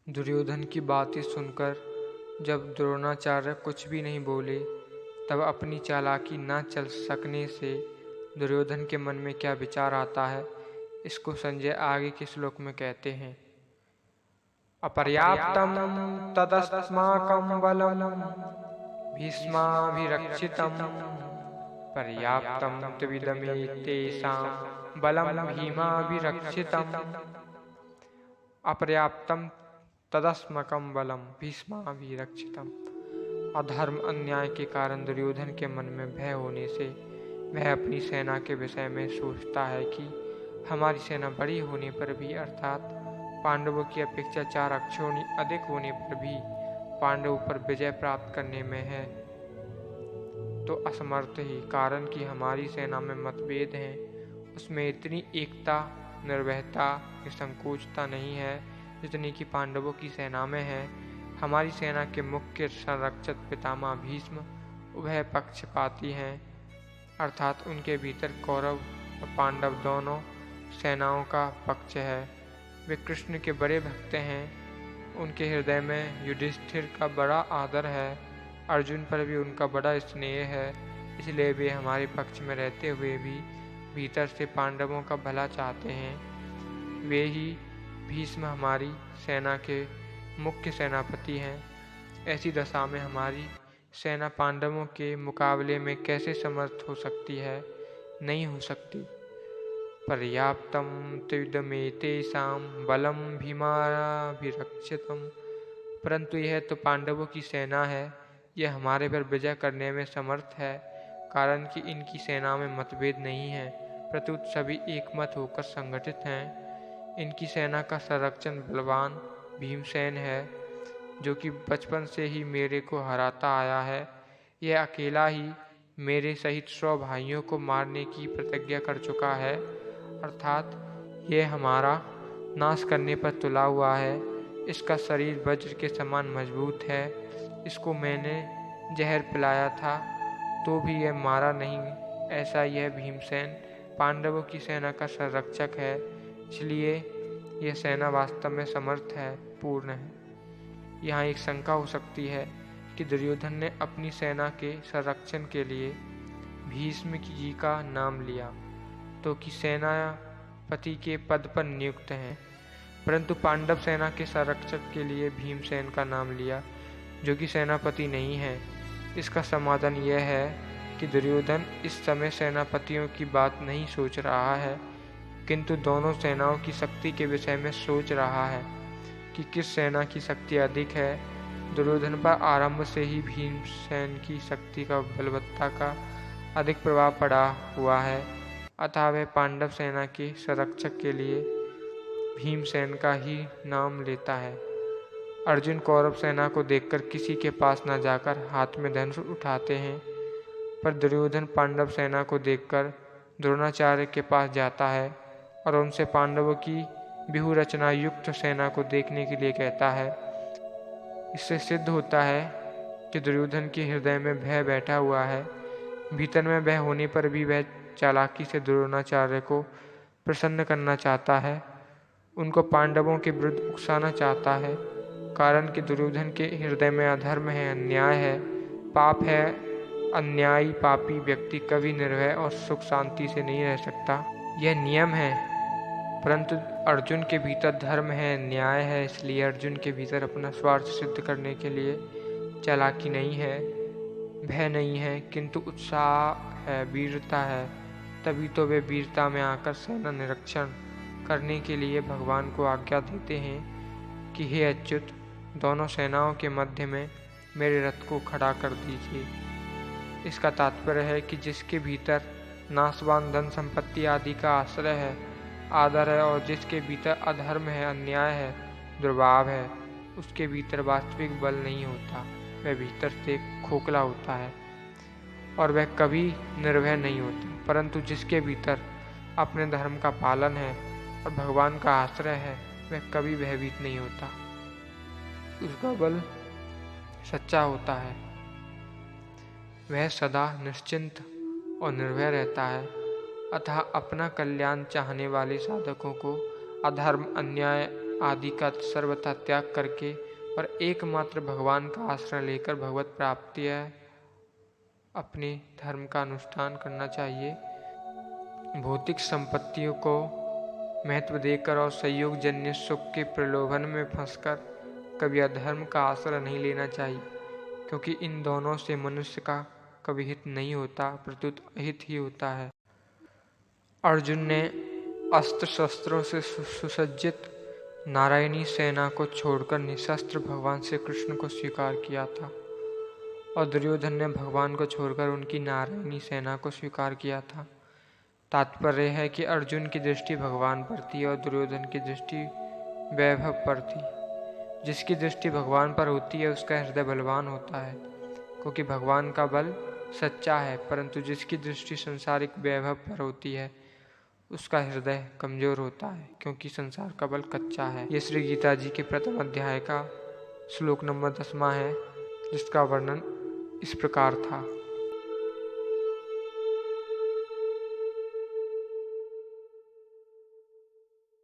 दुर्योधन की बातें सुनकर जब द्रोणाचार्य कुछ भी नहीं बोले, तब अपनी चालाकी न चल सकने से दुर्योधन के मन में क्या विचार आता है, इसको संजय आगे के श्लोक में कहते हैं। अपर्याप्तं तदस्माकं बलं भीष्माभिरक्षितं पर्याप्तं त्विदमेतेषां बलं भीमाभिरक्षितम्। अपर्याप्तं तदस्माकं बलं भीष्माभिरक्षितम्। अधर्म अन्याय के कारण दुर्योधन के मन में भय होने से वह अपनी सेना के विषय में सोचता है कि हमारी सेना बड़ी होने पर भी, अर्थात पांडवों की अपेक्षा 4 अक्षोणी अधिक होने पर भी पांडवों पर विजय प्राप्त करने में है तो असमर्थ ही, कारण कि हमारी सेना में मतभेद हैं, उसमें इतनी एकता, निर्भयता, निसंकोचता नहीं है जितनी कि पांडवों की सेना में है। हमारी सेना के मुख्य संरक्षक पितामह भीष्म उभय पक्षपाती हैं, अर्थात उनके भीतर कौरव और पांडव दोनों सेनाओं का पक्ष है। वे कृष्ण के बड़े भक्त हैं, उनके हृदय में युधिष्ठिर का बड़ा आदर है, अर्जुन पर भी उनका बड़ा स्नेह है, इसलिए वे हमारे पक्ष में रहते हुए भी भीतर से पांडवों का भला चाहते हैं। वे ही भीष्म हमारी सेना के मुख्य सेनापति हैं। ऐसी दशा में हमारी सेना पांडवों के मुकाबले में कैसे समर्थ हो सकती है? नहीं हो सकती। पर्याप्तं त्विदमेतेषां बलं भीमाभिरक्षितम्। परंतु यह तो पांडवों की सेना है, यह हमारे पर विजय करने में समर्थ है, कारण कि इनकी सेना में मतभेद नहीं है, प्रत्युत सभी एकमत होकर संगठित हैं। इनकी सेना का संरक्षण बलवान भीमसेन है, जो कि बचपन से ही मेरे को हराता आया है। यह अकेला ही मेरे सहित 100 भाइयों को मारने की प्रतिज्ञा कर चुका है, अर्थात यह हमारा नाश करने पर तुला हुआ है। इसका शरीर वज्र के समान मजबूत है। इसको मैंने जहर पिलाया था तो भी यह मारा नहीं। ऐसा यह भीमसेन पांडवों की सेना का संरक्षक है, इसलिए यह सेना वास्तव में समर्थ है, पूर्ण है। यहाँ एक शंका हो सकती है कि दुर्योधन ने अपनी सेना के संरक्षण के लिए भीष्म जी का नाम लिया तो कि सेनापति के पद पर नियुक्त हैं, परंतु पांडव सेना के संरक्षक के लिए भीमसेन का नाम लिया, जो कि सेनापति नहीं है। इसका समाधान यह है कि दुर्योधन इस समय सेनापतियों की बात नहीं सोच रहा है, किंतु दोनों सेनाओं की शक्ति के विषय में सोच रहा है कि किस सेना की शक्ति अधिक है। दुर्योधन पर आरंभ से ही भीमसेन की शक्ति का बलवत्ता का अधिक प्रभाव पड़ा हुआ है, अतः वह पांडव सेना के संरक्षक के लिए भीमसेन का ही नाम लेता है। अर्जुन कौरव सेना को देखकर किसी के पास न जाकर हाथ में धनुष उठाते हैं, पर दुर्योधन पांडव सेना को देखकर द्रोणाचार्य के पास जाता है और उनसे पांडवों की व्यूह रचना युक्त सेना को देखने के लिए कहता है। इससे सिद्ध होता है कि दुर्योधन के हृदय में भय बैठा हुआ है। भीतर में भय होने पर भी वह चालाकी से द्रोणाचार्य को प्रसन्न करना चाहता है, उनको पांडवों के विरुद्ध उकसाना चाहता है, कारण कि दुर्योधन के हृदय में अधर्म है, अन्याय है, पाप है। अन्यायी पापी व्यक्ति कभी निर्भय और सुख शांति से नहीं रह सकता, यह नियम है। परंतु अर्जुन के भीतर धर्म है, न्याय है, इसलिए अर्जुन के भीतर अपना स्वार्थ सिद्ध करने के लिए चालाकी नहीं है, भय नहीं है, किंतु उत्साह है, वीरता है। तभी तो वे वीरता में आकर सेना निरीक्षण करने के लिए भगवान को आज्ञा देते हैं कि हे अच्युत, दोनों सेनाओं के मध्य में मेरे रथ को खड़ा कर दीजिए। इसका तात्पर्य है कि जिसके भीतर नाशवान धन संपत्ति आदि का आश्रय है, आदर है, और जिसके भीतर अधर्म है, अन्याय है, दुर्भाव है, उसके भीतर वास्तविक बल नहीं होता, वह भीतर से खोखला होता है और वह कभी निर्भय नहीं होता। परंतु जिसके भीतर अपने धर्म का पालन है और भगवान का आश्रय है, वह कभी भयभीत नहीं होता, उसका बल सच्चा होता है, वह सदा निश्चिंत और निर्भय रहता है। अतः अपना कल्याण चाहने वाले साधकों को अधर्म, अन्याय आदि का सर्वथा त्याग करके और एकमात्र भगवान का आश्रय लेकर भगवत प्राप्ति अपने धर्म का अनुष्ठान करना चाहिए। भौतिक संपत्तियों को महत्व देकर और संयोग जन्य सुख के प्रलोभन में फंसकर कभी अधर्म का आश्रय नहीं लेना चाहिए, क्योंकि इन दोनों से मनुष्य का कभी हित नहीं होता, प्रत्युत अहित ही होता है। अर्जुन ने अस्त्र शस्त्रों से सुसज्जित नारायणी सेना को छोड़कर निशस्त्र भगवान श्री कृष्ण को स्वीकार किया था और दुर्योधन ने भगवान को छोड़कर उनकी नारायणी सेना को स्वीकार किया था। तात्पर्य है कि अर्जुन की दृष्टि भगवान पर थी और दुर्योधन की दृष्टि वैभव पर थी। जिसकी दृष्टि भगवान पर होती है उसका हृदय बलवान होता है, क्योंकि भगवान का बल सच्चा है, परंतु जिसकी दृष्टि संसारिक वैभव पर होती है उसका हृदय कमजोर होता है, क्योंकि संसार का बल कच्चा है। ये श्री गीता जी के प्रथम अध्याय का श्लोक नंबर 10वां है, जिसका वर्णन इस प्रकार था।